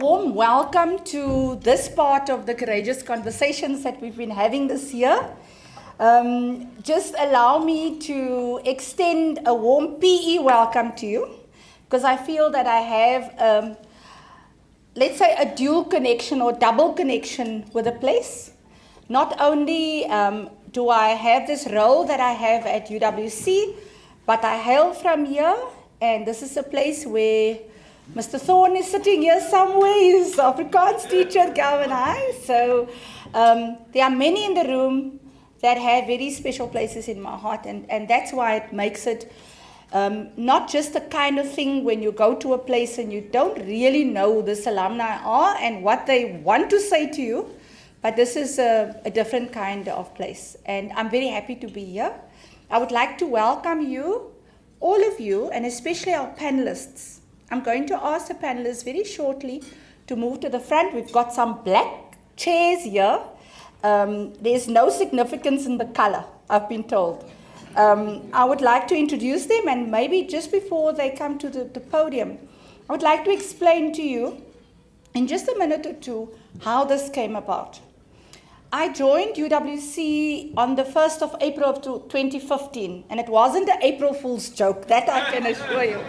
warm welcome to this part of the Courageous Conversations that we've been having this year. Just allow me to extend a warm PE welcome to you, because I feel that I have, let's say, a dual connection or double connection with the place. Not only do I have this role that I have at UWC, but I hail from here, and this is a place where Mr. Thorne is sitting here somewhere. He's Afrikaans teacher at Galvin High. So there are many in the room that have very special places in my heart, and that's why it makes it not just the kind of thing when you go to a place and you don't really know who this alumni are and what they want to say to you, but this is a different kind of place, and I'm very happy to be here. I would like to welcome you, all of you, and especially our panelists. I'm going to ask the panelists very shortly to move to the front. We've got some black chairs here. There's no significance in the color, I've been told. I would like to introduce them, and maybe just before they come to the podium, I would like to explain to you in just a minute or two how this came about. I joined UWC on the 1st of April of 2015, and it wasn't an April Fool's joke, that I can assure you.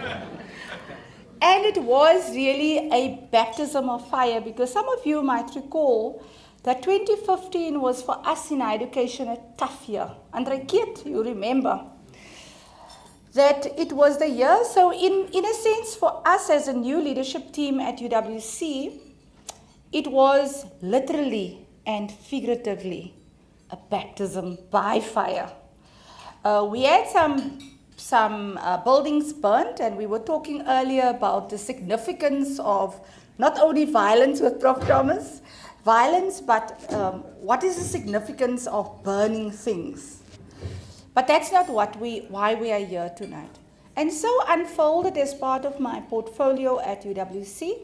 And it was really a baptism of fire, because some of you might recall that 2015 was for us in our education a tough year. And Rakiet, you remember that it was the year. So in a sense, for us as a new leadership team at UWC, it was literally and figuratively a baptism by fire. We had some buildings burnt, and we were talking earlier about the significance of not only violence with Prof. Thomas, violence, but what is the significance of burning things? But that's not why we are here tonight. And so unfolded as part of my portfolio at UWC,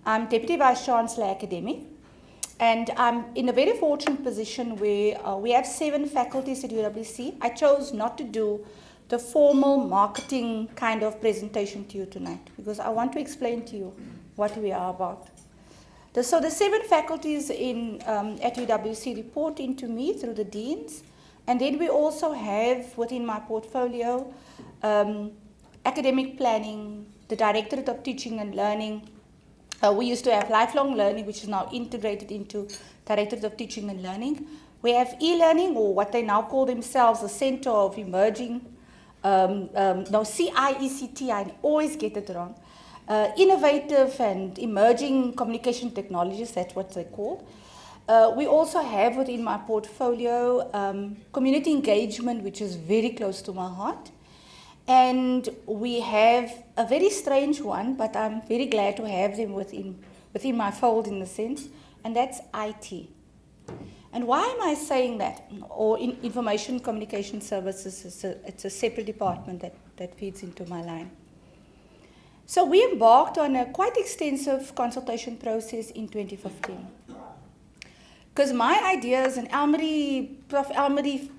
I'm Deputy Vice-Chancellor Academic, and I'm in a very fortunate position where we have 7 faculties at UWC. I chose not to do the formal marketing kind of presentation to you tonight, because I want to explain to you what we are about. So the 7 faculties at UWC report into me through the deans, and then we also have within my portfolio academic planning, the Directorate of Teaching and Learning. We used to have lifelong learning, which is now integrated into Directorate of Teaching and Learning. We have e-learning, or what they now call themselves, the Center of Emerging, CIECT, I always get it wrong. Innovative and Emerging Communication Technologies, that's what they're called. We also have within my portfolio community engagement, which is very close to my heart. And we have a very strange one, but I'm very glad to have them within my fold in a sense, and that's IT. And why am I saying that? Or information communication services, it's a separate department that feeds into my line. So we embarked on a quite extensive consultation process in 2015. Because my ideas, and Prof. Elmarie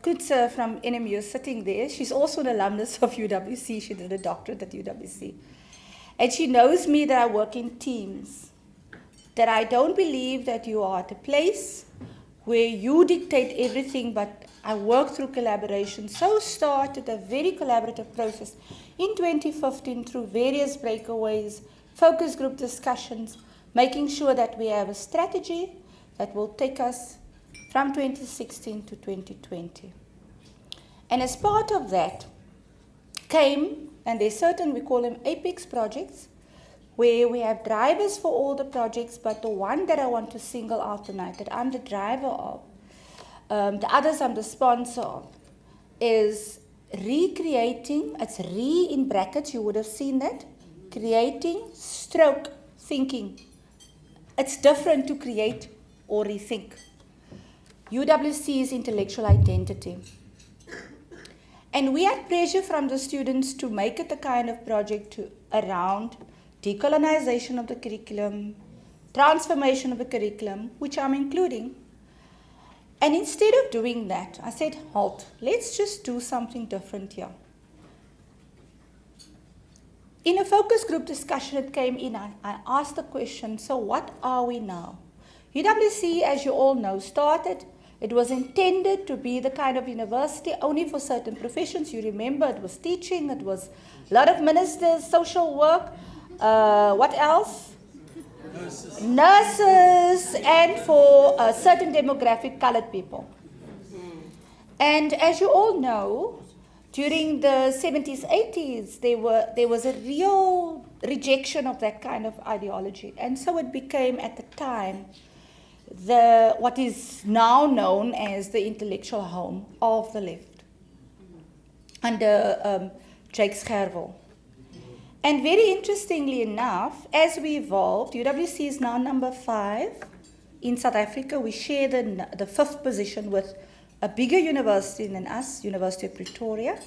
Kutzer from NMU is sitting there. She's also an alumnus of UWC. She did a doctorate at UWC. And she knows me that I work in teams, that I don't believe that you are at a place where you dictate everything, but I work through collaboration. So started a very collaborative process in 2015 through various breakaways, focus group discussions, making sure that we have a strategy that will take us from 2016 to 2020. And as part of that came, and there's certain, we call them apex projects, where we have drivers for all the projects, but the one that I want to single out tonight, that I'm the driver of, the others I'm the sponsor of, is recreating, it's in brackets, you would have seen that, creating stroke thinking. It's different to create or rethink. UWC's intellectual identity. And we had pressure from the students to make it the kind of project around decolonization of the curriculum, transformation of the curriculum, which I'm including. And instead of doing that, I said, halt, let's just do something different here. in a focus group discussion, it came in, I asked the question, so what are we now? UWC, as you all know, started. It was intended to be the kind of university only for certain professions. You remember, it was teaching, it was a lot of ministers, social work, what else? Nurses, and for a certain demographic, colored people. And as you all know, during the 70s, 80s, there was a real rejection of that kind of ideology. And so it became, at the time, what is now known as the intellectual home of the left, under Jake Schervel. And very interestingly enough, as we evolved, UWC is now number 5 in South Africa. We share the 5th position with a bigger university than us, University of Pretoria,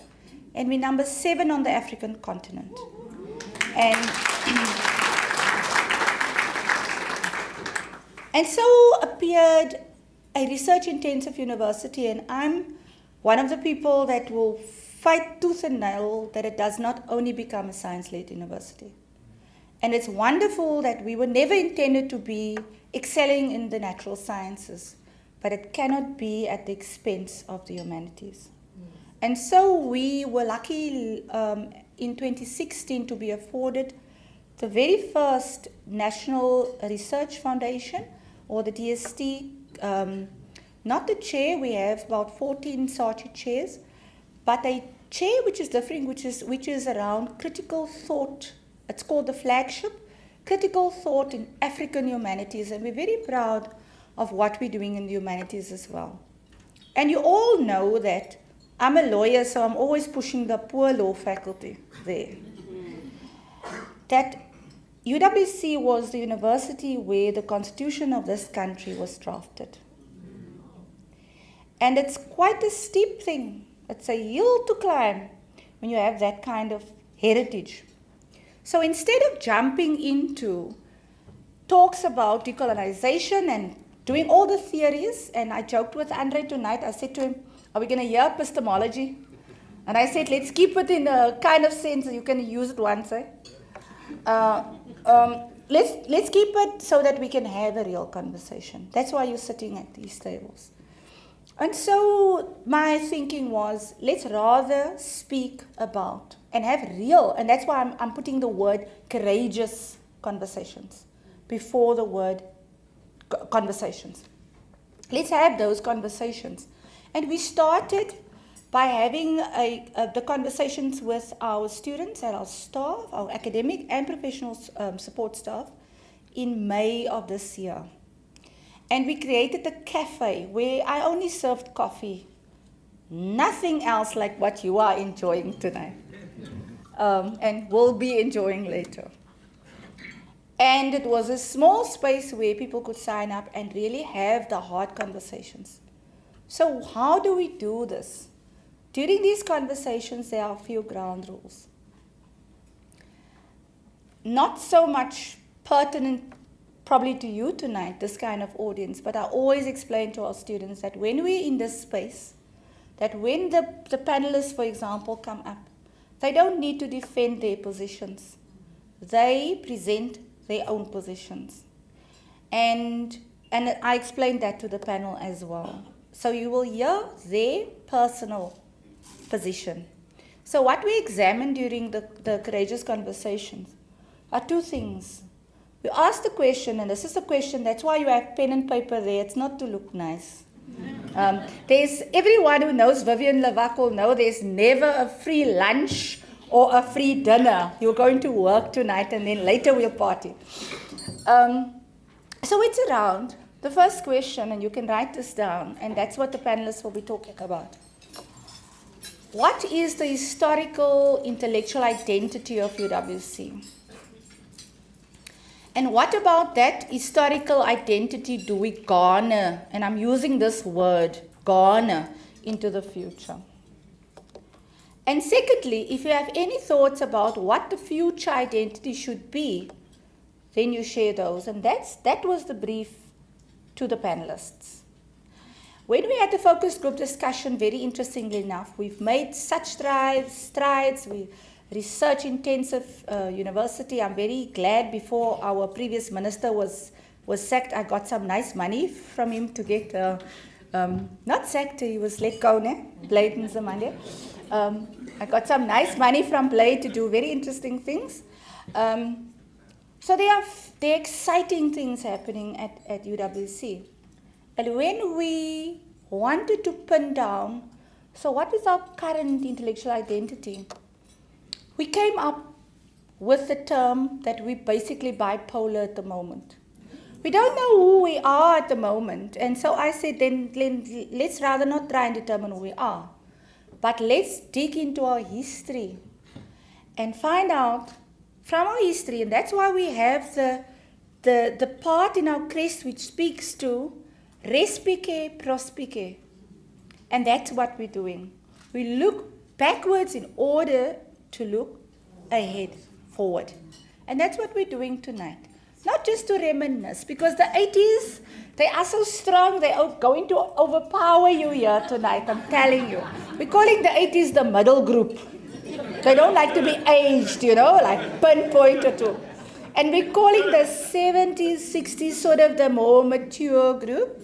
and we're number 7 on the African continent. And so appeared a research-intensive university, and I'm one of the people that will fight tooth and nail that it does not only become a science-led university. And it's wonderful that we were never intended to be excelling in the natural sciences, but it cannot be at the expense of the humanities. And so we were lucky in 2016 to be afforded the very first National Research Foundation, or the DST, not the chair, we have about 14 Saatchi chairs, but a chair which is different, which is around critical thought. It's called the flagship, Critical Thought in African Humanities, and we're very proud of what we're doing in the humanities as well. And you all know that I'm a lawyer, so I'm always pushing the poor law faculty there. That UWC was the university where the constitution of this country was drafted. And it's quite a steep thing. It's a hill to climb when you have that kind of heritage. So instead of jumping into talks about decolonization and doing all the theories, and I joked with Andre tonight, I said to him, are we going to hear epistemology? And I said, let's keep it in a kind of sense that you can use it once. Let's keep it so that we can have a real conversation. That's why you're sitting at these tables. And so my thinking was, let's rather speak about and have real, and that's why I'm putting the word courageous conversations before the word conversations. Let's have those conversations. And we started by having the conversations with our students and our staff, our academic and professional support staff, in May of this year. And we created a cafe where I only served coffee, nothing else like what you are enjoying tonight, and will be enjoying later. And it was a small space where people could sign up and really have the hard conversations. So how do we do this? During these conversations, there are a few ground rules. Not so much pertinent probably to you tonight, this kind of audience, but I always explain to our students that when we're in this space, that when the panelists, for example, come up, they don't need to defend their positions. They present their own positions. And I explained that to the panel as well. So you will hear their personal position. So what we examined during the Courageous Conversations are two things. We asked the question, and this is the question, that's why you have pen and paper there, it's not to look nice. There's, everyone who knows Vivienne Lawack will know there's never a free lunch or a free dinner. You're going to work tonight and then later we'll party. So it's around the first question, and you can write this down, and that's what the panelists will be talking about. What is the historical intellectual identity of UWC? And what about that historical identity do we garner, and I'm using this word, garner, into the future? And secondly, if you have any thoughts about what the future identity should be, then you share those. And that was the brief to the panelists. When we had the focus group discussion, very interestingly enough, we've made such strides. research-intensive university. I'm very glad before our previous minister was sacked, I got some nice money from him to get, not sacked, he was let go, Blade in Zamania. I got some nice money from Blade to do very interesting things. So there are exciting things happening at UWC. And when we wanted to pin down, so what is our current intellectual identity? We came up with the term that we're basically bipolar at the moment. We don't know who we are at the moment. And so I said, then let's rather not try and determine who we are, but let's dig into our history and find out from our history. And that's why we have the part in our crest which speaks to respice, prospice. And that's what we're doing. We look backwards in order to look ahead, forward. And that's what we're doing tonight. Not just to reminisce, because the 80s, they are so strong, they are going to overpower you here tonight, I'm telling you. We're calling the 80s the middle group. They don't like to be aged, like pinpointed to. And we're calling the 70s, 60s sort of the more mature group.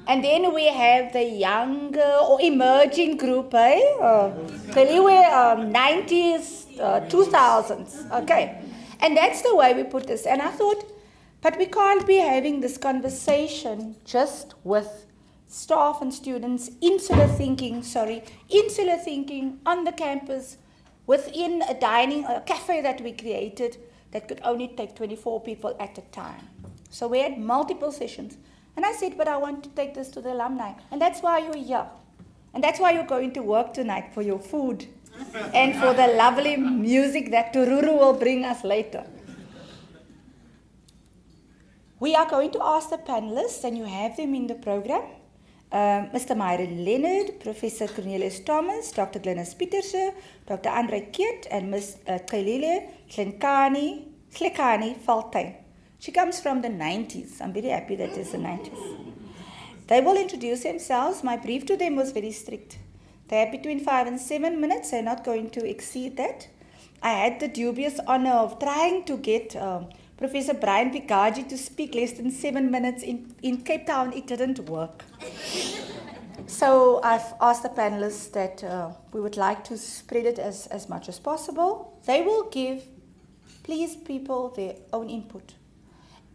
And then we have the younger or emerging group, Clearly we're 90s, 2000s, okay. And that's the way we put this. And I thought, but we can't be having this conversation just with staff and students, insular thinking on the campus, within a cafe that we created that could only take 24 people at a time. So we had multiple sessions. And I said, but I want to take this to the alumni. And that's why you're here. And that's why you're going to work tonight, for your food and for the lovely music that Tururu will bring us later. We are going to ask the panelists, and you have them in the program, Mr. Myron Leonard, Professor Cornelius Thomas, Dr. Glynis Pieterse, Dr. Andre Keet, and Ms. Kailile Hlekani Faltyn. She comes from the 90s. I'm very happy that it's the 90s. They will introduce themselves. My brief to them was very strict. They have between 5 and 7 minutes. They're not going to exceed that. I had the dubious honor of trying to get Professor Brian Pikaji to speak less than 7 minutes in Cape Town. It didn't work. So I've asked the panelists that we would like to spread it as much as possible. They will give, please, people their own input.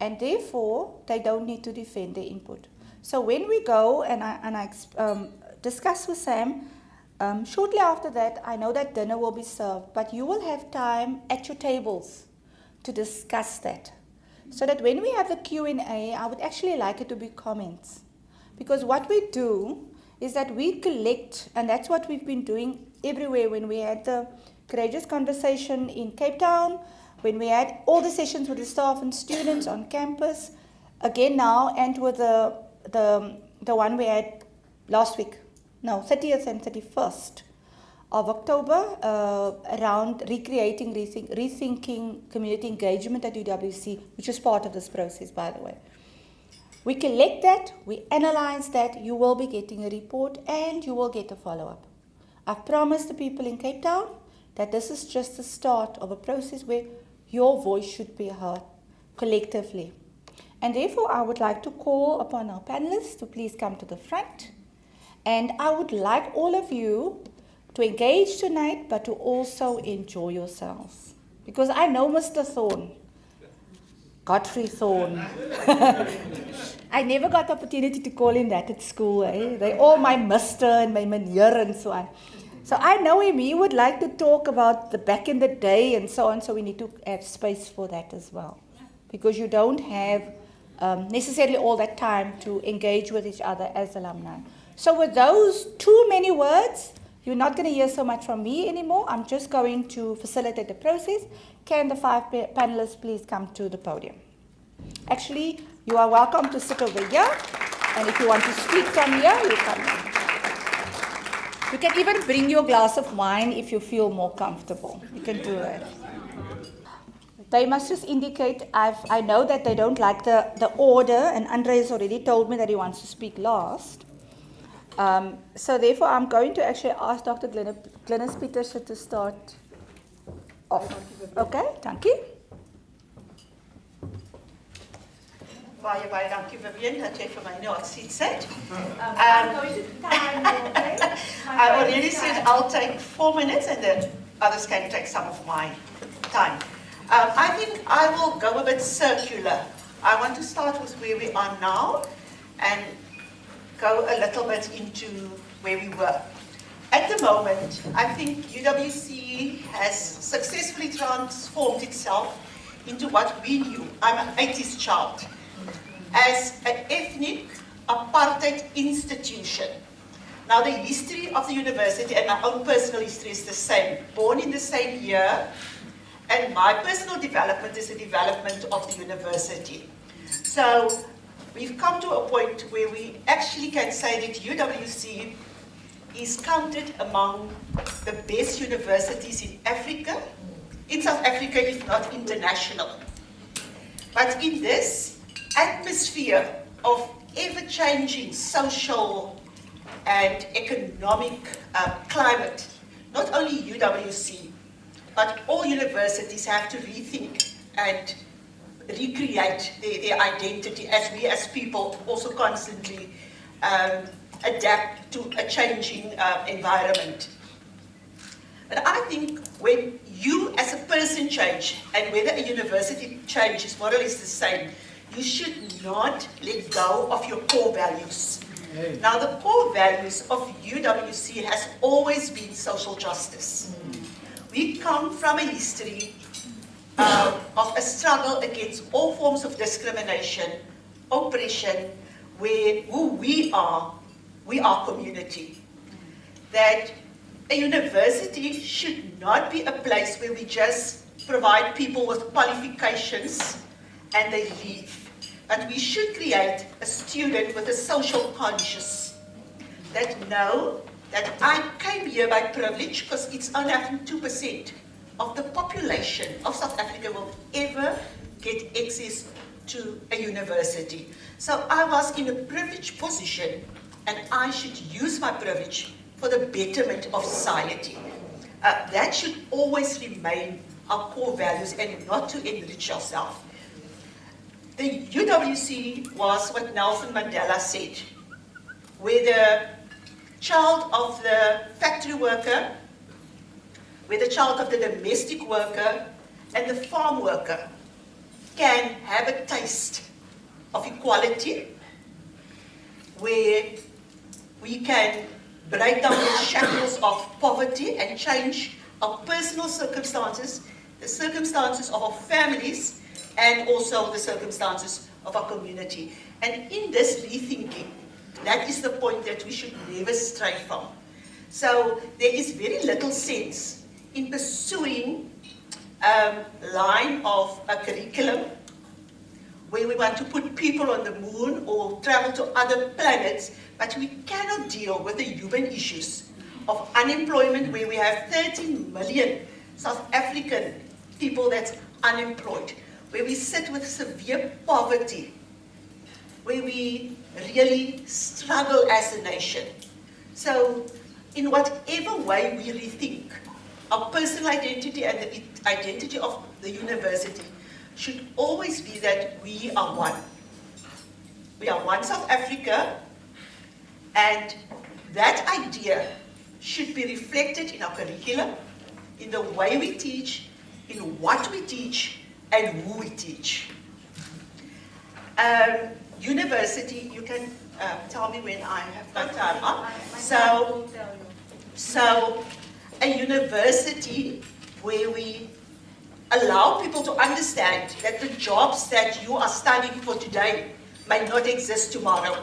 And therefore, they don't need to defend their input. So when we go and I discuss with Sam, shortly after that, I know that dinner will be served, but you will have time at your tables to discuss that. So that when we have the Q&A, I would actually like it to be comments. Because what we do is that we collect, and that's what we've been doing everywhere when we had the Courageous Conversation in Cape Town, when we had all the sessions with the staff and students on campus, again now, and with the one we had last week, 30th and 31st of October, around recreating, rethinking community engagement at UWC, which is part of this process, by the way. We collect that, we analyze that, you will be getting a report, and you will get a follow-up. I've promised the people in Cape Town that this is just the start of a process where your voice should be heard collectively. And therefore, I would like to call upon our panelists to please come to the front. And I would like all of you to engage tonight, but to also enjoy yourselves. Because I know Mr. Thorne, Godfrey Thorne. I never got the opportunity to call him that at school. They all my Mr. and my Meneer and so on. So I know him, he would like to talk about the back in the day and so on, so we need to have space for that as well. Because you don't have necessarily all that time to engage with each other as alumni. So with those too many words, you're not going to hear so much from me anymore. I'm just going to facilitate the process. Can the 5 panelists please come to the podium? Actually, you are welcome to sit over here. And if you want to speak from here, you come in. You can even bring your glass of wine if you feel more comfortable. You can do that. They must just indicate, I know that they don't like the order, and Andre has already told me that he wants to speak last. So therefore, I'm going to actually ask Dr. Glynis Pieterse to start off. Okay, dankie. Baie dankie Vivienne dat jy vir my nou al seat set. I'm going to time, okay? I already said I'll take 4 minutes and then others can take some of my time. I think I will go a bit circular. I want to start with where we are now and go a little bit into where we were. At the moment, I think UWC has successfully transformed itself into what we knew. I'm an 80s child. As an ethnic apartheid institution. Now the history of the university and my own personal history is the same. Born in the same year, and my personal development is the development of the university. So we've come to a point where we actually can say that UWC is counted among the best universities in Africa, in South Africa if not international. But in this atmosphere of ever-changing social and economic climate, not only UWC, but all universities have to rethink and recreate their identity as we as people also constantly adapt to a changing environment. But I think when you as a person change, and whether a university change is more or less the same, you should not let go of your core values. Hey. Now, the core values of UWC has always been social justice. We come from a history of a struggle against all forms of discrimination, oppression, where who we are community. That a university should not be a place where we just provide people with qualifications and they leave. But we should create a student with a social conscience that know that I came here by privilege, because it's only 2% of the population of South Africa will ever get access to a university. So I was in a privileged position and I should use my privilege for the betterment of society. That should always remain our core values and not to enrich ourselves. The UWC was what Nelson Mandela said, where the child of the factory worker, where the child of the domestic worker and the farm worker can have a taste of equality, where we can break down the shackles of poverty and change our personal circumstances, the circumstances of our families, and also the circumstances of our community. And in this rethinking, that is the point that we should never stray from. So there is very little sense in pursuing a line of a curriculum where we want to put people on the moon or travel to other planets, but we cannot deal with the human issues of unemployment, where we have 13 million South African people that's unemployed, where we sit with severe poverty, where we really struggle as a nation. So in whatever way we rethink our personal identity and the identity of the university should always be that we are one. We are one South Africa, and that idea should be reflected in our curriculum, in the way we teach, in what we teach, and who we teach. University, you can tell me when I have my time up. So a university where we allow people to understand that the jobs that you are studying for today may not exist tomorrow.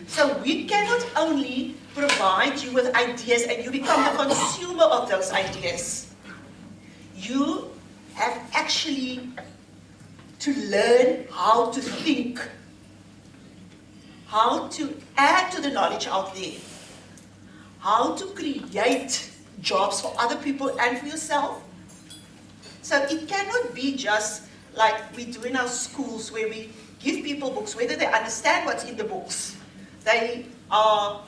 So we cannot only provide you with ideas and you become the consumer of those ideas. You have actually to learn how to think, how to add to the knowledge out there, how to create jobs for other people and for yourself. So it cannot be just like we do in our schools, where we give people books, whether they understand what's in the books. They are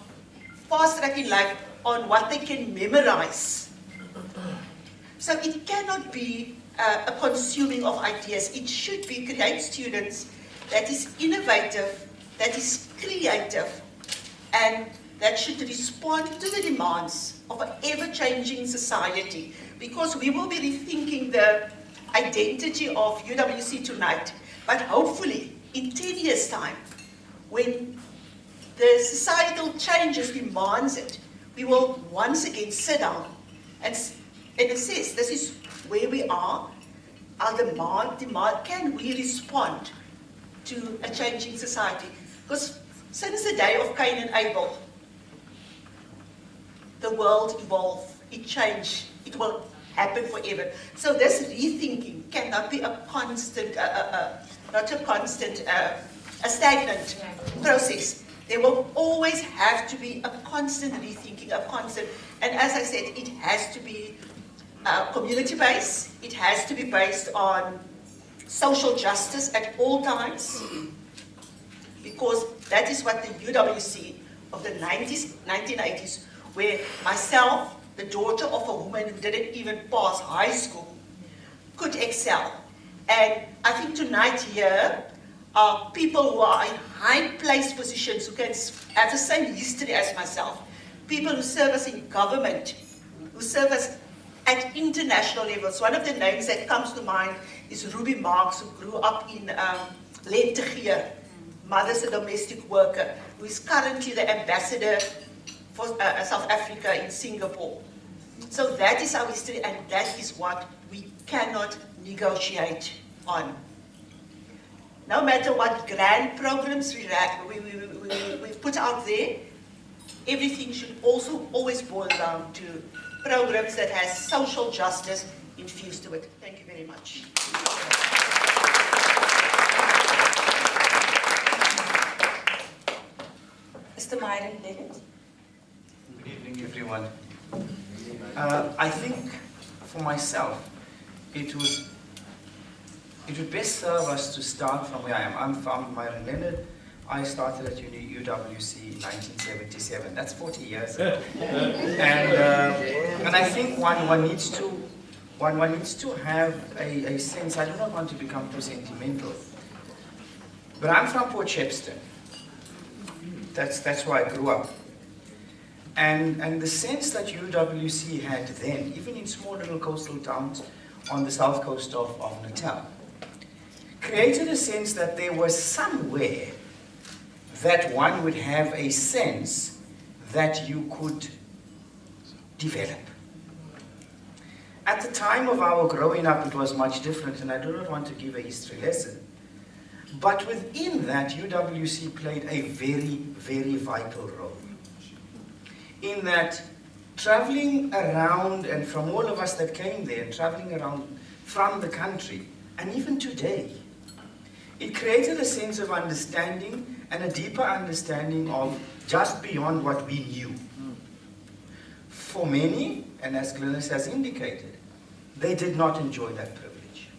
fast-tracking life on what they can memorize. So it cannot be a consuming of ideas. It should be create students that is innovative, that is creative, and that should respond to the demands of an ever-changing society, because we will be rethinking the identity of UWC tonight, but hopefully in 10 years' time, when the societal changes demands it, we will once again sit down and assess, this is where we are, our demand, can we respond to a changing society? Because since the day of Cain and Abel, the world evolved, it changed, it will happen forever. So this rethinking cannot be a constant, a stagnant process. There will always have to be a constant rethinking, and as I said, it has to be community-based, it has to be based on social justice at all times, because that is what the UWC of the 1980s, where myself, the daughter of a woman who didn't even pass high school, could excel. And I think tonight here are people who are in high-placed positions who can have the same history as myself, people who serve us in government, who serve us at international levels. One of the names that comes to mind is Ruby Marx, who grew up in Lentegeur, mother's a domestic worker, who is currently the ambassador for South Africa in Singapore. So that is our history, and that is what we cannot negotiate on. No matter what grand programs we put out there, everything should also always boil down to programs that has social justice infused to it. Thank you very much. Mr. Myron Leggett. Good evening, everyone. I think, for myself, it would best serve us to start from where I am. I'm from Myron Leonard. I started at UWC in 1977. That's 40 years ago. And I think one needs to have a sense. I do not want to become too sentimental, but I'm from Port Shepstone. That's where I grew up. And the sense that UWC had then, even in small little coastal towns on the south coast of Natal, created a sense that there was somewhere that one would have a sense that you could develop. At the time of our growing up, it was much different, and I do not want to give a history lesson. But within that, UWC played a very, very vital role. In that, traveling around, and from all of us that came there, and traveling around from the country, and even today, it created a sense of understanding and a deeper understanding of just beyond what we knew. For many, and as Glynis has indicated, they did not enjoy that privilege.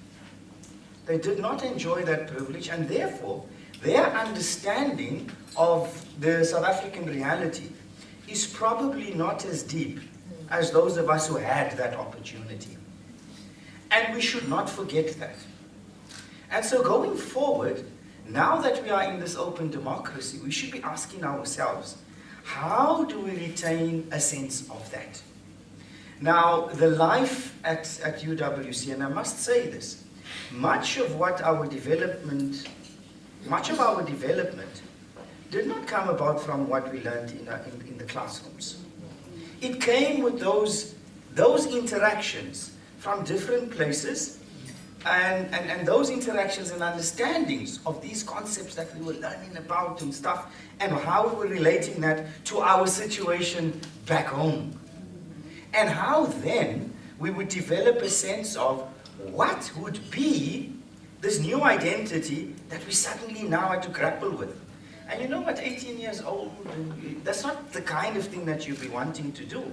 They did not enjoy that privilege, and therefore, their understanding of the South African reality is probably not as deep as those of us who had that opportunity. And we should not forget that. And so going forward, now that we are in this open democracy, we should be asking ourselves, how do we retain a sense of that? Now, the life at UWC, and I must say this, much of our development did not come about from what we learned in the classrooms. It came with those interactions from different places, and those interactions and understandings of these concepts that we were learning about and stuff, and how we were relating that to our situation back home. And how then we would develop a sense of what would be this new identity that we suddenly now had to grapple with. And you know what, 18 years old, that's not the kind of thing that you'd be wanting to do.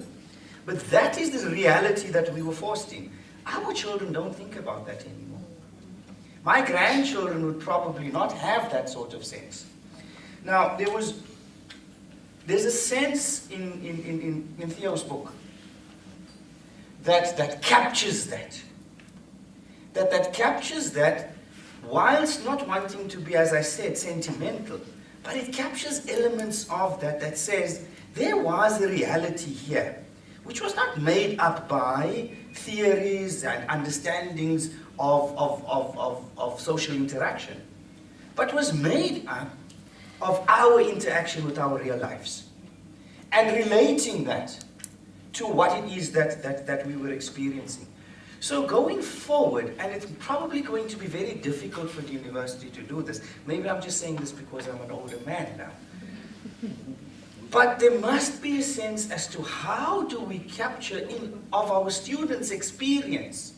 But that is the reality that we were forced in. Our children don't think about that anymore. My grandchildren would probably not have that sort of sense. Now, there's a sense in Theo's book that captures that. That captures that, whilst not wanting to be, as I said, sentimental, but it captures elements of that says there was a reality here, which was not made up by theories and understandings of social interaction, but was made up of our interaction with our real lives, and relating that to what it is that we were experiencing. So going forward, and it's probably going to be very difficult for the university to do this. Maybe I'm just saying this because I'm an older man now. But there must be a sense as to how do we capture of our students' experience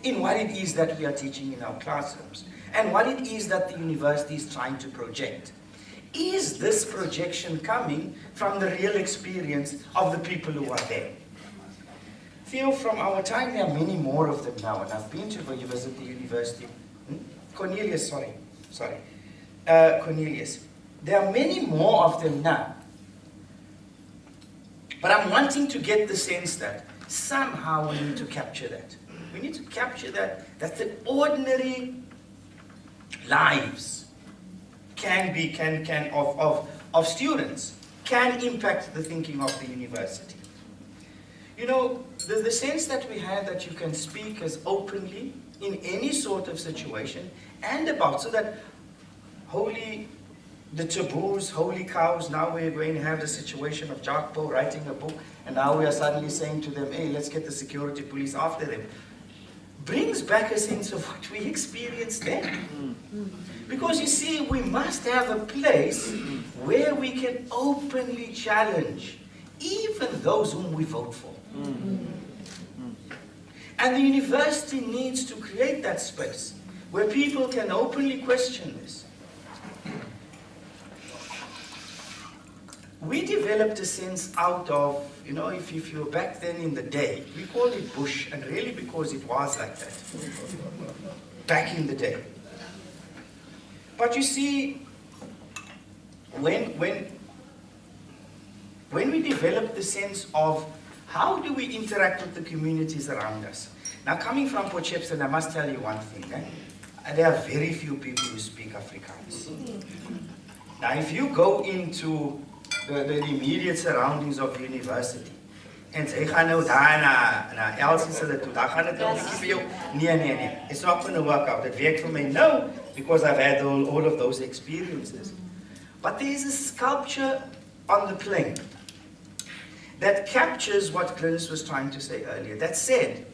in what it is that we are teaching in our classrooms, and what it is that the university is trying to project. Is this projection coming from the real experience of the people who are there? Theo, from our time, there are many more of them now, and I've been to visit the university. Cornelius, Cornelius. There are many more of them now. But I'm wanting to get the sense that somehow we need to capture that. We need to capture that the ordinary lives of students can impact the thinking of the university. You know, the sense that we have that you can speak as openly in any sort of situation and about, so that the taboos, holy cows, now we're going to have the situation of Jack Poe writing a book, and now we are suddenly saying to them, hey, let's get the security police after them, brings back a sense of what we experienced then. Because you see, we must have a place where we can openly challenge even those whom we vote for. And the university needs to create that space where people can openly question this. We developed a sense out of, you know, if you were back then in the day, we called it bush, and really because it was like that, back in the day. But you see, when we developed the sense of how do we interact with the communities around us. Now, coming from Potchefstroom, I must tell you one thing. There are very few people who speak Afrikaans. Now, if you go into the immediate surroundings of the university, en sy gaan nou daar na Elsie se toe, daar gaan dit nou vir jou. Nee. It's not going to work out. It werk for me no, because I've had all of those experiences. But there is a sculpture on the plain that captures what Glynis was trying to say earlier, that said,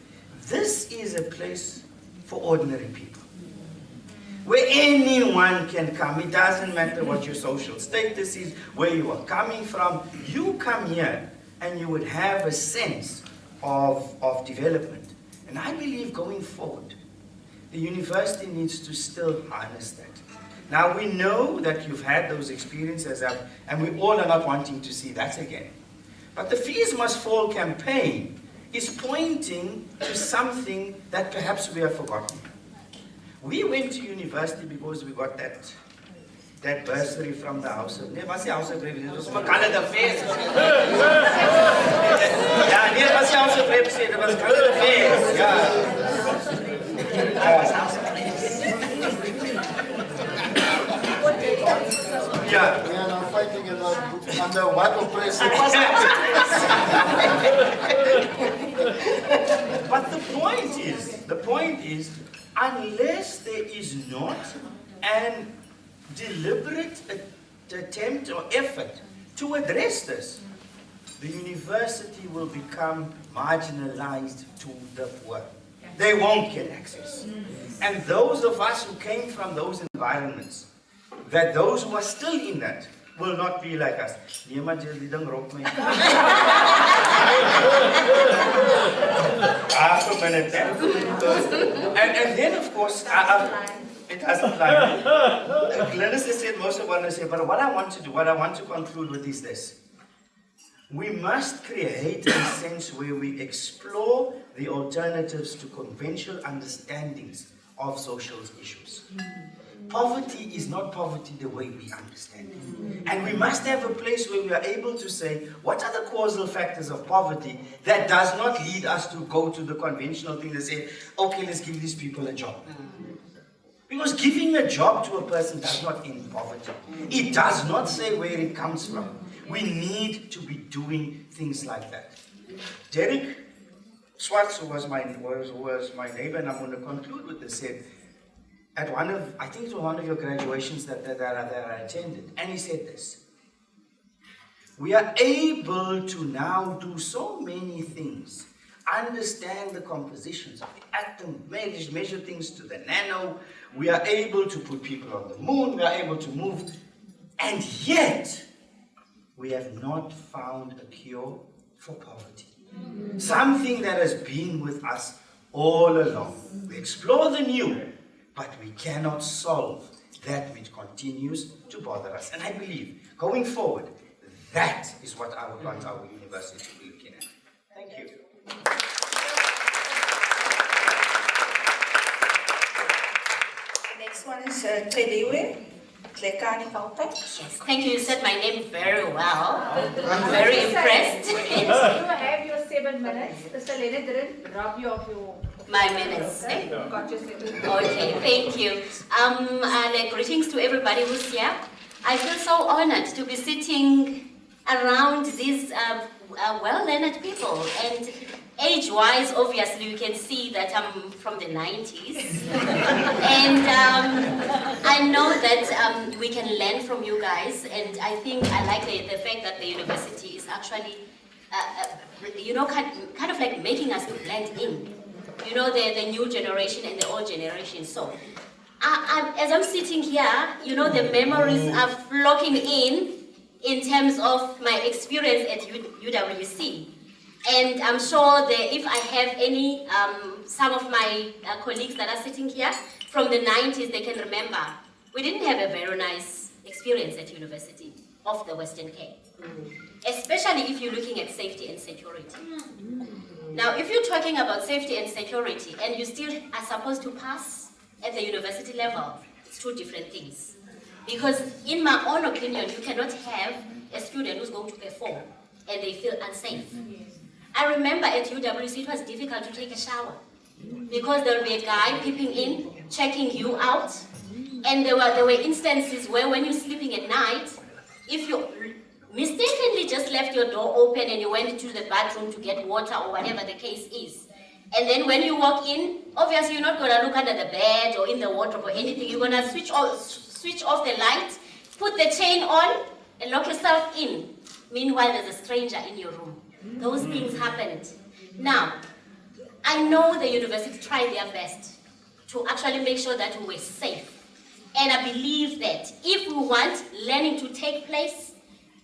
this is a place for ordinary people, where anyone can come. It doesn't matter what your social status is, where you are coming from. You come here and you would have a sense of development. And I believe going forward, the university needs to still harness that. Now we know that you've had those experiences, and we all are not wanting to see that again. But the Fees Must Fall campaign is pointing to something that perhaps we have forgotten. We went to university because we got that bursary from the House of... Nee, was die House of Representatives? It was for Colored Affairs. Ja, nee, was die House of Representatives? It was Colored Affairs. Yeah. We are now fighting under what oppression? But the point is, unless there is not an deliberate attempt or effort to address this, the university will become marginalized to the poor. They won't get access. And those of us who came from those environments, that those who are still in that will not be like us. Half a minute. And then, of course, it doesn't lie. Glynis has said most of what I say, but what I want to conclude with is this. We must create a sense where we explore the alternatives to conventional understandings of social issues. Poverty is not poverty the way we understand it. And we must have a place where we are able to say, what are the causal factors of poverty that does not lead us to go to the conventional thing that say, okay, let's give these people a job. Because giving a job to a person does not end poverty. It does not say where it comes from. We need to be doing things like that. Derek Swartz, who was my neighbor, and I'm going to conclude with this, said, at one of, I think it was one of your graduations that I attended, and he said this: we are able to now do so many things, understand the compositions of the atom, measure things to the nano, we are able to put people on the moon, we are able to move, and yet we have not found a cure for poverty. Something that has been with us all along. We explore the new, but we cannot solve that which continues to bother us. And I believe, going forward, that is what I would want our university to be looking at. Thank you. The next one is Tledewe. Thank you. You said my name very well. I'm very impressed. You have your 7 minutes. Mr. Leonard didn't rob you of your My minutes. Okay, got your 7 minutes. Okay, thank you. Greetings to everybody who's here. I feel so honored to be sitting around these well-learned people, and age-wise, obviously, you can see that I'm from the 90s. And I know that we can learn from you guys, and I think I like the fact that the university is actually, kind of like making us blend in. You know, the new generation and the old generation. So, as I'm sitting here, you know, the memories are flocking in terms of my experience at UWC. And I'm sure that if I have any, some of my colleagues that are sitting here from the 90s, they can remember. We didn't have a very nice experience at University of the Western Cape, especially if you're looking at safety and security. Now, if you're talking about safety and security and you still are supposed to pass at the university level, it's two different things. Because in my own opinion, you cannot have a student who's going to perform and they feel unsafe. I remember at UWC it was difficult to take a shower because there would be a guy peeping in, checking you out, and there were instances where when you're sleeping at night, if you mistakenly just left your door open and you went to the bathroom to get water or whatever the case is, and then when you walk in, obviously you're not going to look under the bed or in the wardrobe or anything. You're going to switch off the light, put the chain on, and lock yourself in. Meanwhile, there's a stranger in your room. Those things happened. Now, I know the university tried their best to actually make sure that we were safe. And I believe that if we want learning to take place,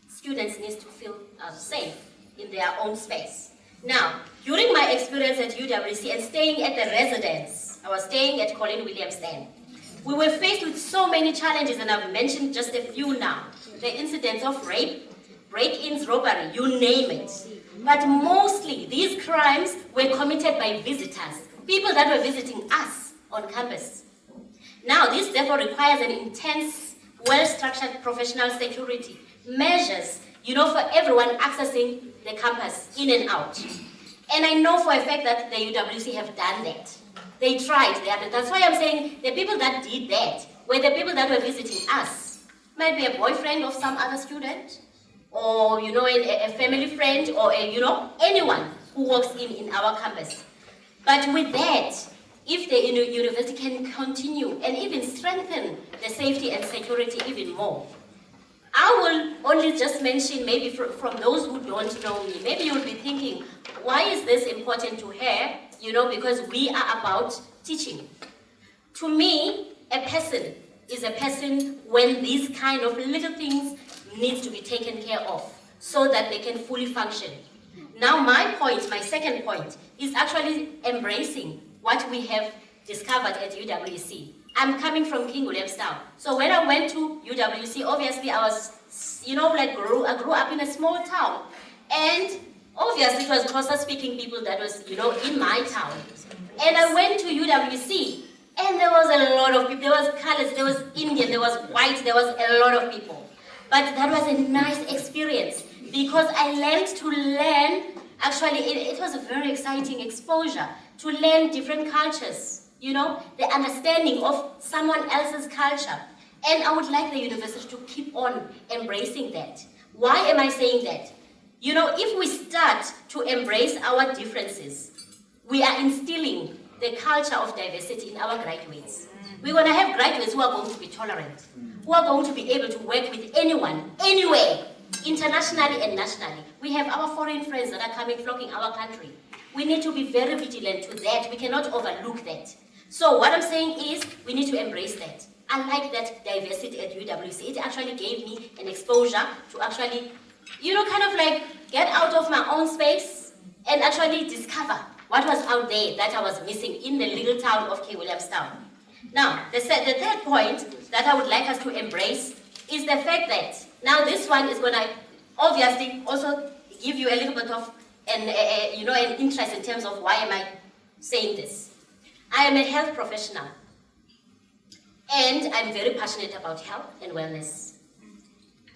students need to feel safe in their own space. Now, during my experience at UWC and staying at the residence, I was staying at Colin Williams then, we were faced with so many challenges, and I've mentioned just a few now. The incidents of rape, break-ins, robbery, you name it. But mostly, these crimes were committed by visitors, people that were visiting us on campus. Now, this therefore requires an intense, well-structured professional security measures, you know, for everyone accessing the campus in and out. And I know for a fact that the UWC have done that. They tried. That's why I'm saying the people that did that were the people that were visiting us. Might be a boyfriend of some other student, or, you know, a family friend, or, anyone who walks in our campus. But with that, if the university can continue and even strengthen the safety and security even more, I will only just mention, maybe from those who don't know me, maybe you'll be thinking, why is this important to her? You know, because we are about teaching. To me, a person is a person when these kind of little things needs to be taken care of so that they can fully function. Now my second point, is actually embracing what we have discovered at UWC. I'm coming from King Williamstown. So when I went to UWC, obviously I was, I grew up in a small town. And obviously it was Xhosa speaking people that was, in my town. And I went to UWC And there was a lot of people. There was colors, there was Indian, there was white, there was a lot of people. But that was a nice experience because I learned to learn, actually it was a very exciting exposure to learn different cultures, you know, the understanding of someone else's culture. And I would like the university to keep on embracing that. Why am I saying that? You know, if we start to embrace our differences, we are instilling the culture of diversity in our graduates. We're going to have graduates who are going to be tolerant, who are going to be able to work with anyone, anywhere, internationally and nationally. We have our foreign friends that are coming, flocking our country. We need to be very vigilant to that. We cannot overlook that. So what I'm saying is we need to embrace that. I like that diversity at UWC. It actually gave me an exposure to actually, you know, kind of like get out of my own space and actually discover what was out there that I was missing in the little town of K. Williamstown. Now, the third point that I would like us to embrace is the fact that, now this one is going to obviously also give you a little bit of an interest in terms of why am I saying this. I am a health professional and I'm very passionate about health and wellness.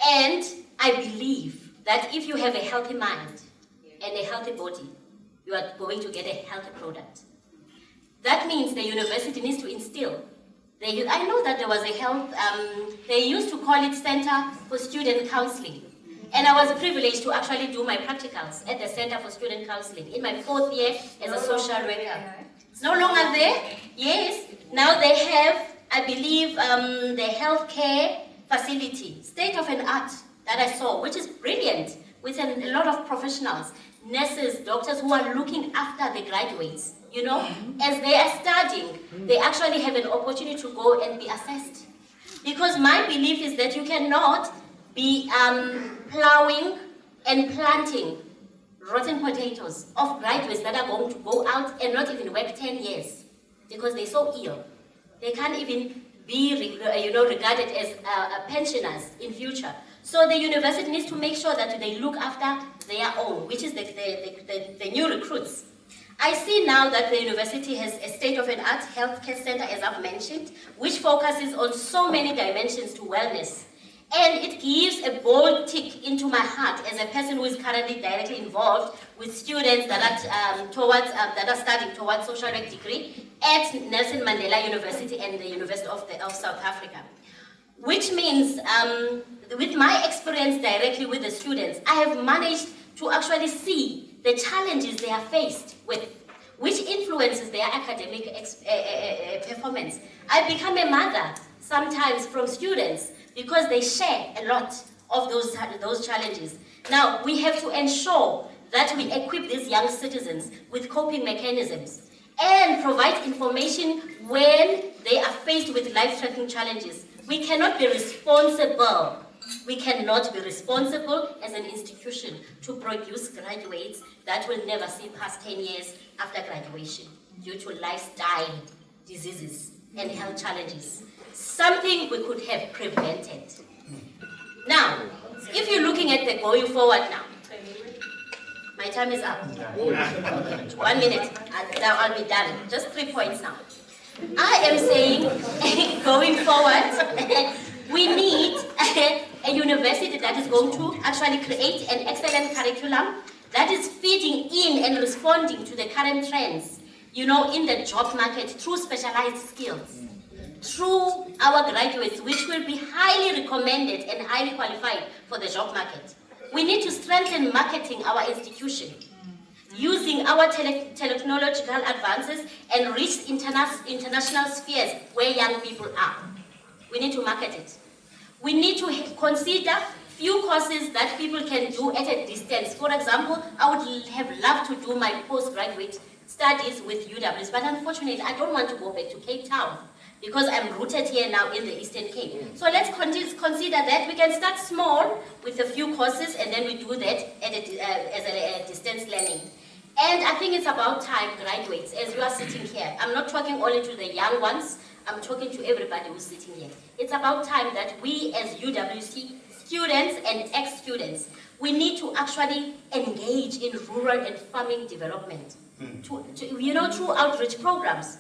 And I believe that if you have a healthy mind and a healthy body, you are going to get a healthy product. That means the university needs to instill. I know that there was a health, they used to call it Center for Student Counseling. And I was privileged to actually do my practicals at the Center for Student Counseling in my 4th year as a social worker. It's no longer there, yes. Now they have, I believe, the healthcare facility, state of an art that I saw, which is brilliant, with a lot of professionals, nurses, doctors who are looking after the graduates. You know, as they are studying, they actually have an opportunity to go and be assessed. Because my belief is that you cannot be plowing and planting rotten potatoes of graduates that are going to go out and not even work 10 years because they're so ill. They can't even be regarded as pensioners in future. So the university needs to make sure that they look after their own, which is the new recruits. I see now that the university has a state-of-the-art healthcare center, as I've mentioned, which focuses on so many dimensions to wellness. And it gives a bold tick into my heart as a person who is currently directly involved with students that are studying towards social work degree at Nelson Mandela University and the University of South Africa. Which means, with my experience directly with the students, I have managed to actually see the challenges they are faced with, which influences their academic performance. I become a mother sometimes from students because they share a lot of those challenges. Now, we have to ensure that we equip these young citizens with coping mechanisms and provide information when they are faced with life-threatening challenges. We cannot be responsible. We cannot be responsible as an institution to produce graduates that will never see past 10 years after graduation due to lifestyle diseases and health challenges. Something we could have prevented. Now, if you're looking at the going forward now, my time is up. 1 minute, now I'll be done. Just 3 points now. I am saying, going forward, we need a university that is going to actually create an excellent curriculum that is feeding in and responding to the current trends, you know, in the job market through specialized skills, through our graduates, which will be highly recommended and highly qualified for the job market. We need to strengthen marketing our institution, using our technological advances and reach international spheres where young people are. We need to market it. We need to consider few courses that people can do at a distance. For example, I would have loved to do my postgraduate studies with UWC, but unfortunately, I don't want to go back to Cape Town because I'm rooted here now in the Eastern Cape. So let's consider that. We can start small with a few courses and then we do that as a distance learning. And I think it's about time, graduates, as you are sitting here. I'm not talking only to the young ones, I'm talking to everybody who's sitting here. It's about time that we as UWC students and ex-students, we need to actually engage in rural and farming development, through outreach programs.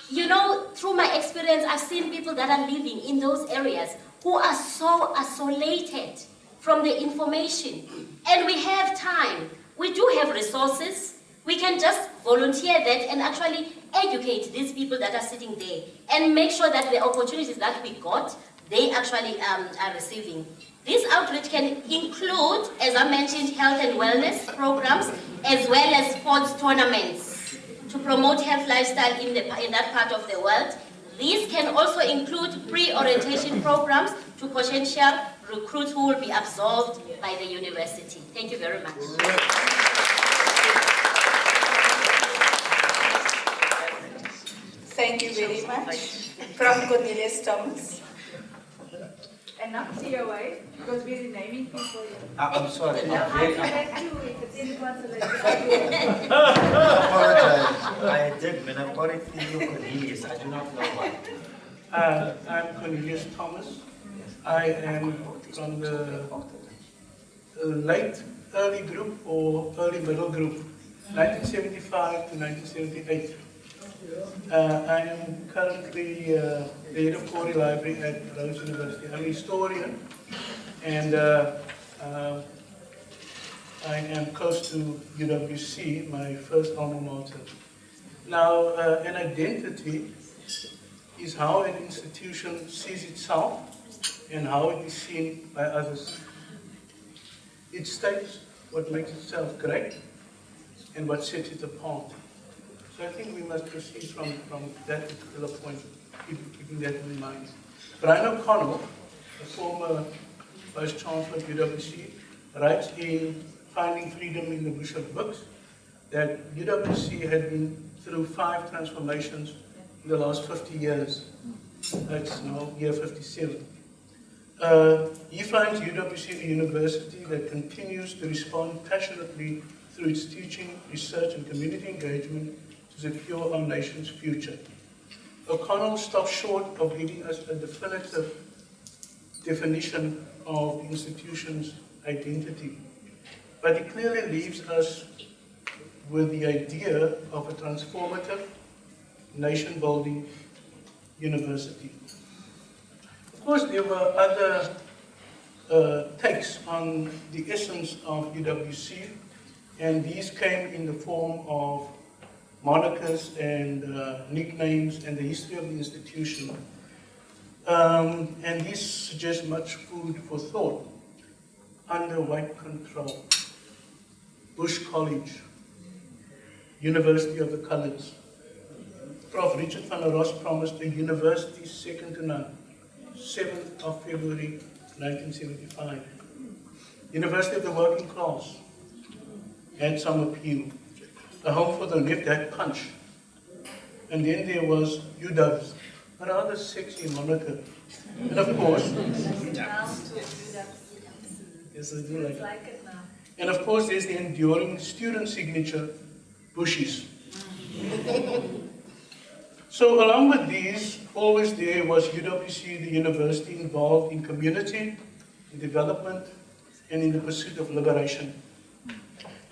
You know, through my experience, I've seen people that are living in those areas who are so isolated from the information. And we have time. We do have resources. We can just volunteer that and actually educate these people that are sitting there and make sure that the opportunities that we got, they actually are receiving. This outreach can include, as I mentioned, health and wellness programs, as well as sports tournaments to promote health lifestyle in that part of the world. These can also include pre-orientation programs to potential recruits who will be absorbed by the university. Thank you very much. Thank you very much. From Cornelius Thomas. And not COA, because we're renaming people here. I'm sorry. No, I'll do that too, if it's anyone's Apologize. I did, when I brought it to you, Cornelius, I do not know why. I'm Cornelius Thomas. I am from the late early group or early middle group, 1975 to 1978. I am currently the head of Corey Library at Rhodes University. I'm a historian, and I am close to UWC, my first alma mater. Now, an identity is how an institution sees itself and how it is seen by others. It states what makes itself great and what sets it apart. So I think we must proceed from that particular point, keeping that in mind. Brian O'Connell, the former Vice-Chancellor of UWC, writes in Finding Freedom in the Bush of Books that UWC had been through 5 transformations in the last 50 years. That's now year 57. He finds UWC a university that continues to respond passionately through its teaching, research, and community engagement to secure our nation's future. O'Connell stops short of giving us a definitive definition of the institution's identity, but he clearly leaves us with the idea of a transformative, nation-building university. Of course, there were other takes on the essence of UWC, and these came in the form of monikers and nicknames and the history of the institution. And this suggests much food for thought. Under white control, Bush College, University of the Colours. Prof. Richard van der Ross promised a university second to none, 7th of February 1975. University of the Working Class had some appeal. A home for the left had punch. And then there was UWC, a rather sexy moniker. And of course, yes, I do like it. And of course, there's the enduring student signature, Bushies. So along with these, always there was UWC, the university, involved in community, in development, and in the pursuit of liberation.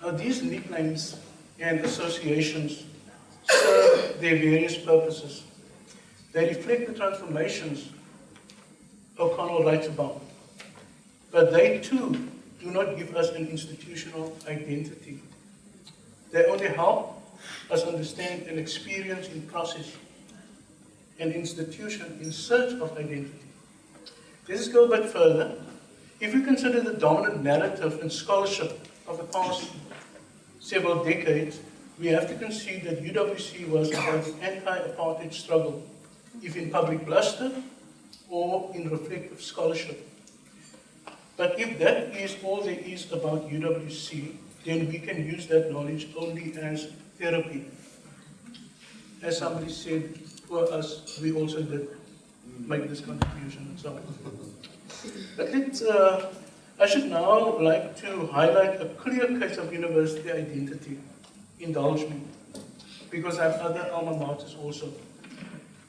Now these nicknames and associations serve their various purposes. They reflect the transformations O'Connell writes about. But they too do not give us an institutional identity. They only help us understand and experience in process an institution in search of identity. Let us go a bit further. If we consider the dominant narrative and scholarship of the past several decades, we have to concede that UWC was about the anti-apartheid struggle, if in public bluster or in reflective scholarship. But if that is all there is about UWC, then we can use that knowledge only as therapy. As somebody said, for us, we also did make this contribution and so on. But I should now like to highlight a clear case of university identity. Indulge me, because I have other alma maters also.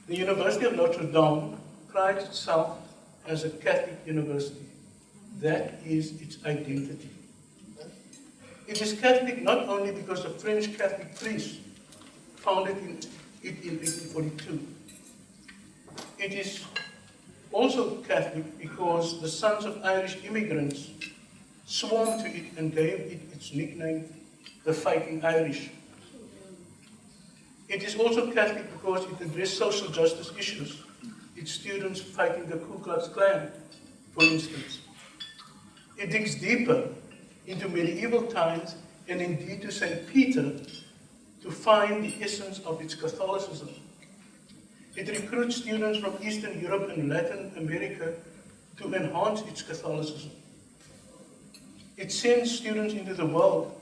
The University of Notre Dame prides itself as a Catholic university. That is its identity. It is Catholic not only because the French Catholic priest founded it in 1842. It is also Catholic because the sons of Irish immigrants swarmed to it and gave it its nickname, the Fighting Irish. It is also Catholic because it addressed social justice issues, its students fighting the Ku Klux Klan, for instance. It digs deeper into medieval times and indeed to St. Peter to find the essence of its Catholicism. It recruits students from Eastern Europe and Latin America to enhance its Catholicism. It sends students into the world.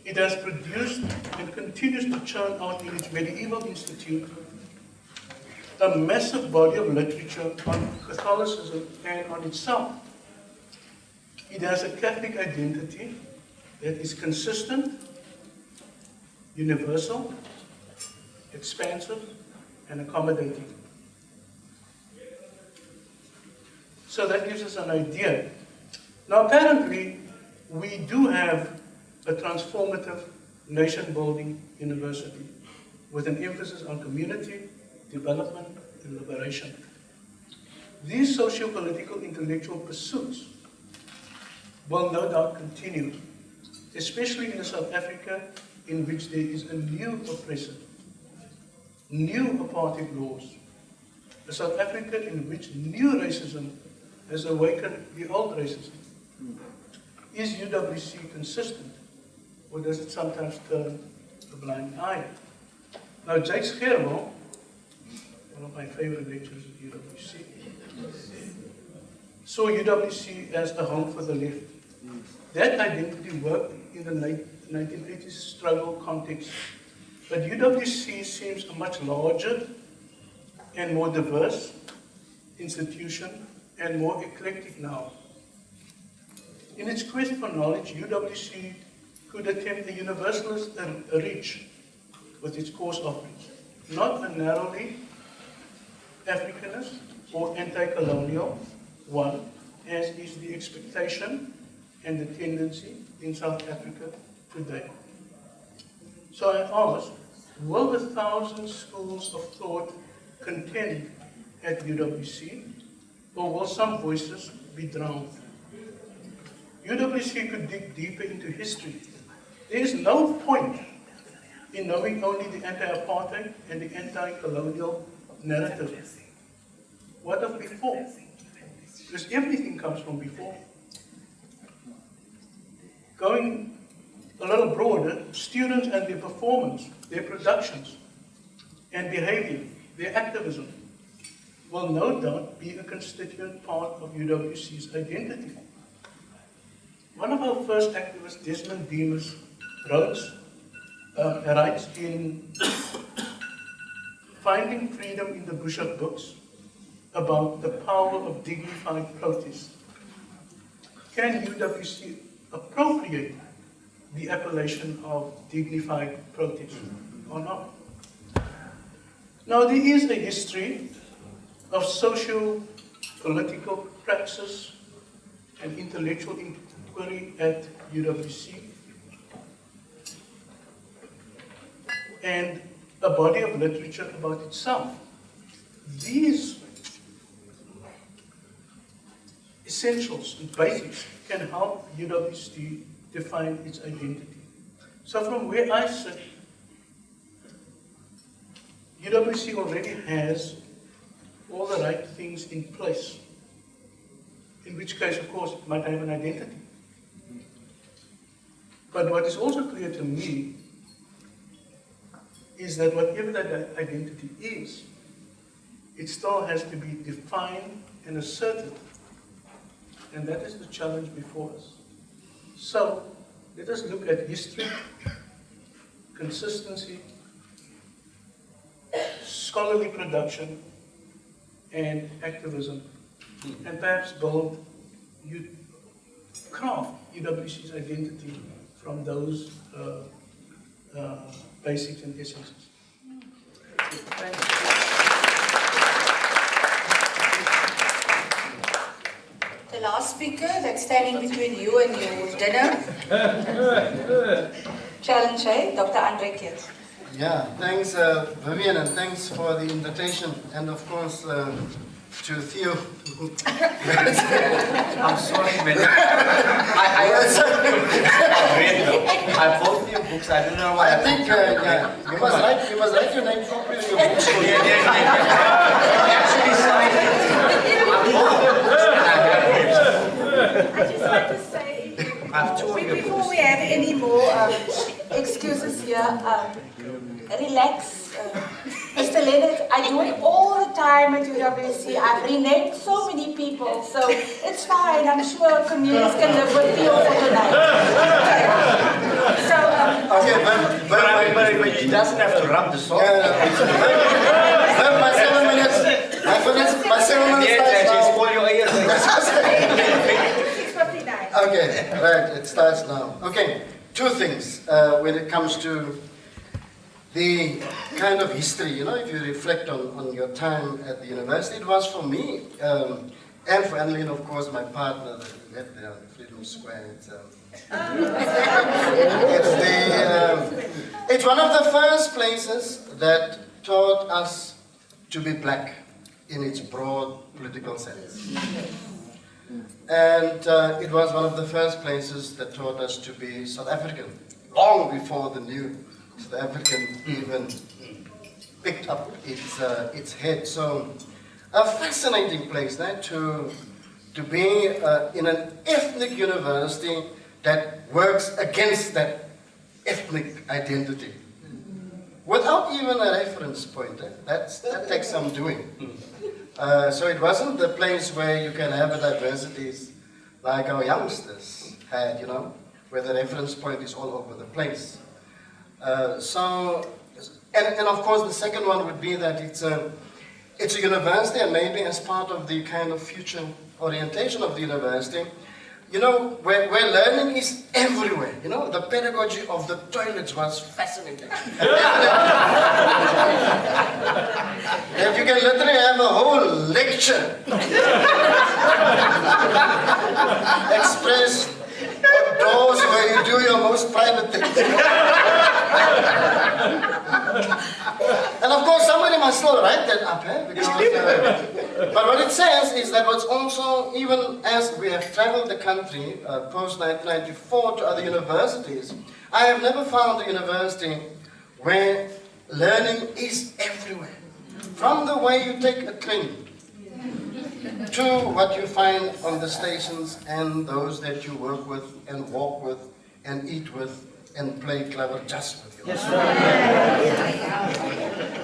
It has produced and continues to churn out in its medieval institute a massive body of literature on Catholicism and on itself. It has a Catholic identity that is consistent, universal, expansive, and accommodating. So that gives us an idea. Now apparently, we do have a transformative nation-building university with an emphasis on community, development, and liberation. These socio-political intellectual pursuits will no doubt continue, especially in a South Africa in which there is a new oppressor, new apartheid laws, a South Africa in which new racism has awakened the old racism. Is UWC consistent, or does it sometimes turn a blind eye? Now, Jake Scherbo, one of my favorite lecturers at UWC, saw UWC as the home for the left. That identity worked in the 1980s struggle context, but UWC seems a much larger and more diverse institution and more eclectic now. In its quest for knowledge, UWC could attempt a universalist reach with its course offerings, not a narrowly Africanist or anti-colonial one, as is the expectation and the tendency in South Africa today. So I ask, will the 1,000 schools of thought contend at UWC, or will some voices be drowned? UWC could dig deeper into history. There is no point in knowing only the anti-apartheid and the anti-colonial narrative. What of before? Because everything comes from before. Going a little broader, students and their performance, their productions, and behavior, their activism, will no doubt be a constituent part of UWC's identity. One of our first activists, Desmond Demas, writes in Finding Freedom in the Bush of Books about the power of dignified protest. Can UWC appropriate the appellation of dignified protest or not? Now, there is a history of social, political praxis and intellectual inquiry at UWC, and a body of literature about itself. These essentials and basics can help UWC define its identity. So from where I sit, UWC already has all the right things in place, in which case, of course, it might have an identity. But what is also clear to me is that whatever that identity is, it still has to be defined and asserted. And that is the challenge before us. So, let us look at history, consistency, scholarly production, and activism, and perhaps craft UWC's identity from those basics and essences. Thank you. The last speaker that's standing between you and your dinner. Challenge, Dr. Andre Kiert. Yeah, thanks Vivienne, and thanks for the invitation, and of course to Theo. I'm sorry, man. I bought your books. I don't know why. I think yeah, you must write your name properly in your books. Actually signed it. I bought your books and I have I just want to say, Before we have any more excuses here, relax. Mr. Leonard, I do it all the time at UWC. I've renamed so many people, so it's fine. I'm sure communities can live with Theo for tonight. So, Okay, but he doesn't have to rub the salt. my 7 minutes. My 7 minutes. Yeah, starts just now. pull your ears. 6:59. Okay, right, it starts now. Okay, two things when it comes to the kind of history, you know, if you reflect on your time at the university, it was for me, and for Annalene, of course, my partner that we met there on Freedom Square. It's one of the first places that taught us to be black in its broad political sense. And it was one of the first places that taught us to be South African, long before the new South African even picked up its head. So a fascinating place to be in an ethnic university that works against that ethnic identity. Without even a reference point, that takes some doing. So it wasn't the place where you can have a diversities like our youngsters had, you know, where the reference point is all over the place. And of course the second one would be that it's a university, and maybe as part of the kind of future orientation of the university, you know, where learning is everywhere. You know, the pedagogy of the toilets was fascinating. That you can literally have a whole lecture expressed outdoors where you do your most private things. And of course, somebody must still write that up, because, but what it says is that what's also, even as we have traveled the country post-1994 to other universities, I have never found a university where learning is everywhere. From the way you take a train to what you find on the stations and those that you work with and walk with and eat with and play clever just with. Yes,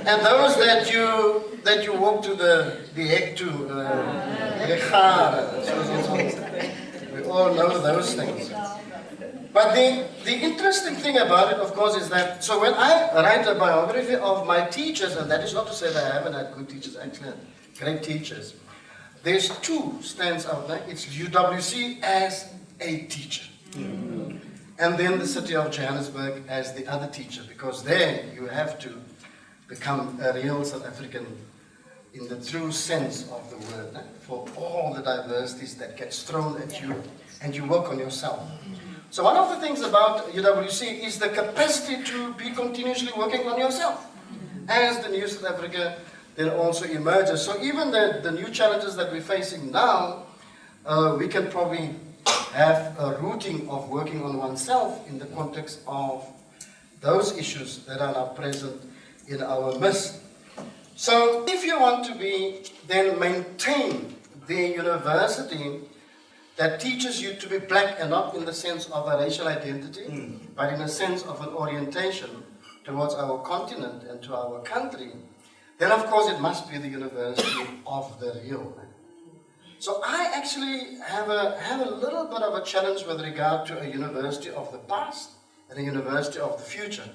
and those that you walk to the egg to, we all know those things. But the interesting thing about it, of course, is that, so when I write a biography of my teachers, and that is not to say that I haven't had good teachers, actually had great teachers, there's two stands out there. It's UWC as a teacher. Mm-hmm. And then the city of Johannesburg as the other teacher, because there you have to become a real South African in the true sense of the word, for all the diversities that gets thrown at you, and you work on yourself. So one of the things about UWC is the capacity to be continuously working on yourself as the new South Africa then also emerges. So even the new challenges that we're facing now, we can probably have a rooting of working on oneself in the context of those issues that are now present in our midst. So if you want to then maintain the university that teaches you to be black, and not in the sense of a racial identity, but in a sense of an orientation towards our continent and to our country, then of course it must be the university of the real. So I actually have a little bit of a challenge with regard to a university of the past and a university of the future.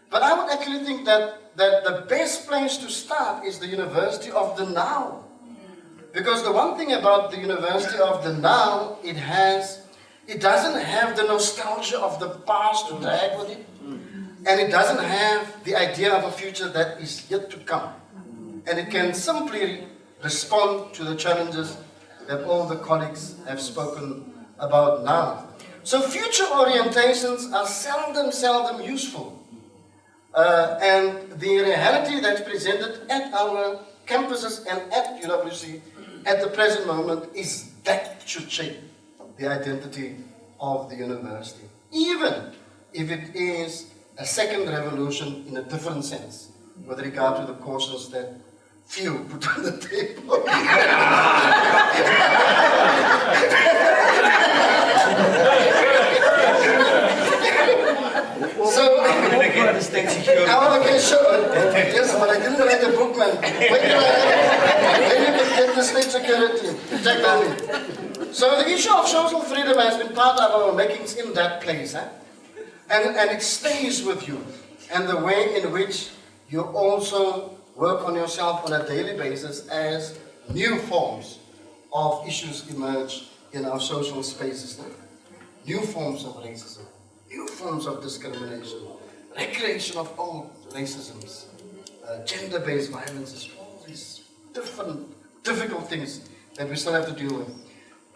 But I would actually think that the best place to start is the university of the now. Because the one thing about the university of the now, it doesn't have the nostalgia of the past to drag with it. And it doesn't have the idea of a future that is yet to come. And it can simply respond to the challenges that all the colleagues have spoken about now. So future orientations are seldom useful And the reality that's presented at our campuses and at UWC at the present moment is that should shape the identity of the university, even if it is a second revolution in a different sense with regard to the causes that few put on the table. So, I'm going to get the state security. okay, sure. Yes, but I didn't write a book, man. When you can get the state security, check on me. So the issue of social freedom has been part of our makings in that place, and it stays with you. And the way in which you also work on yourself on a daily basis as new forms of issues emerge in our social spaces. New forms of racism, new forms of discrimination, recreation of old racisms, gender-based violences, all these different, difficult things that we still have to deal with.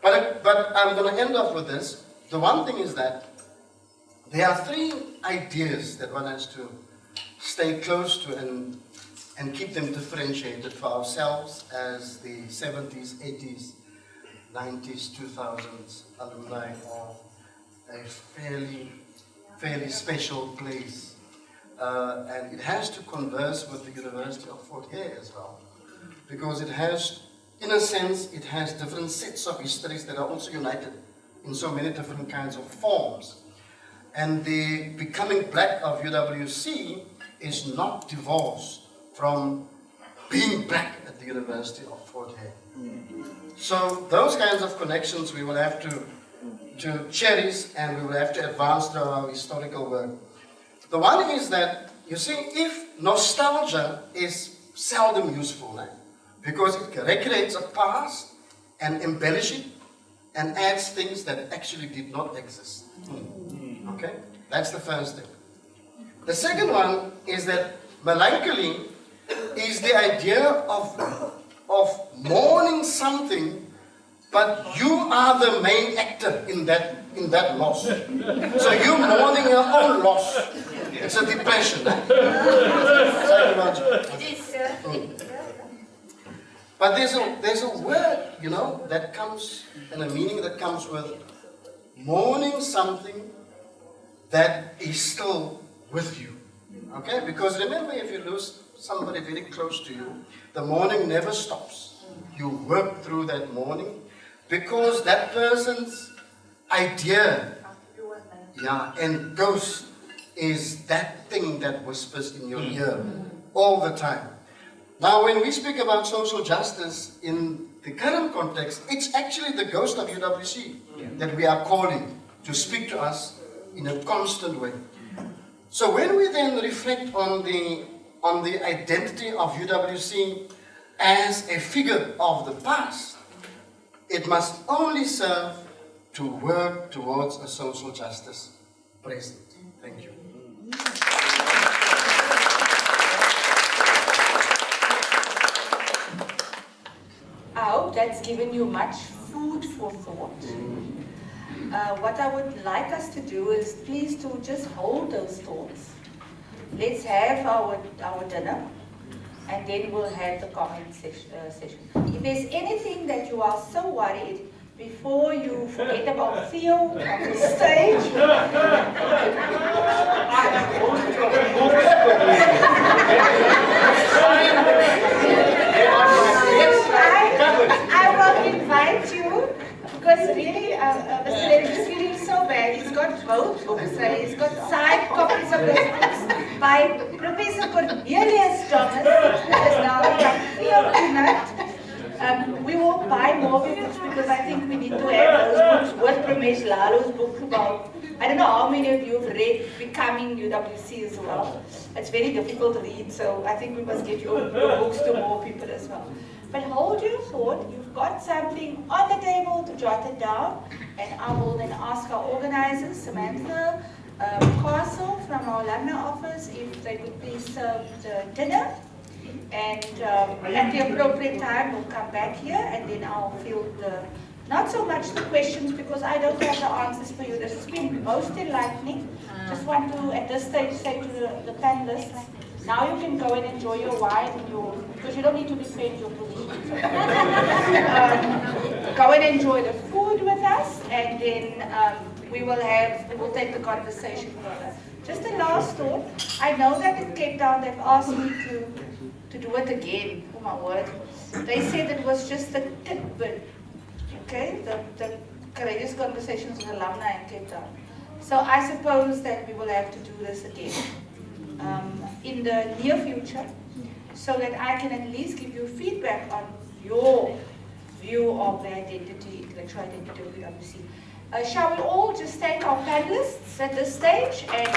But I'm going to end off with this. The one thing is that there are three ideas that one has to stay close to and keep them differentiated for ourselves as the 70s, 80s, 90s, 2000s alumni of a fairly special place. And it has to converse with the University of Fort Hare as well, because it has, in a sense, it has different sets of histories that are also united in so many different kinds of forms. And the becoming black of UWC is not divorced from being black at the University of Fort Hare. So those kinds of connections we will have to cherish, and we will have to advance through our historical work. The one is that, you see, if nostalgia is seldom useful, because it recreates a past and embellishes it and adds things that actually did not exist. Okay? That's the first thing. The second one is that melancholy is the idea of mourning something, but you are the main actor in that loss. So you're mourning your own loss. It's a depression. It is. But there's a word, that comes, and a meaning that comes with mourning something that is still with you. Okay? Because remember, if you lose somebody very close to you, the mourning never stops. You work through that mourning because that person's idea, and ghost is that thing that whispers in your ear all the time. Now, when we speak about social justice in the current context, it's actually the ghost of UWC that we are calling to speak to us in a constant way. So when we then reflect on the identity of UWC as a figure of the past, it must only serve to work towards a social justice present. Thank you. I hope that's given you much food for thought. What I would like us to do is please to just hold those thoughts. Let's have our dinner, and then we'll have the comment session. If there's anything that you are so worried, before you forget about Theo on the stage, I will invite you, because really, Mr. Leonard is feeling so bad. He's got both books, he's got signed copies of those books by Professor Cornelius Thomas, who is now Theo tonight. We will buy more books because I think we need to have those books with Pramesh Lalu's book about, I don't know how many of you have read Becoming UWC as well. It's very difficult to read, so I think we must get your books to more people as well. But hold your thought, you've got something on the table to jot it down, and I will then ask our organizers, Samantha, Castle from our alumni office, if they would please serve the dinner. And at the appropriate time, we'll come back here, and then I'll field the Not so much the questions, because I don't have the answers for you. This has been most enlightening. Just want to, at this stage, say to the panelists, now you can go and enjoy your wine and because you don't need to defend your position. Go and enjoy the food with us, and then we will take the conversation further. Just a last thought. I know that in Cape Town they've asked me to do it again. Oh my word! They said it was just a tidbit. Okay, the Courageous Conversations with Alumni in Cape Town. So I suppose that we will have to do this again in the near future, so that I can at least give you feedback on your view of the identity, intellectual identity of UWC. Shall we all just thank our panelists at this stage, and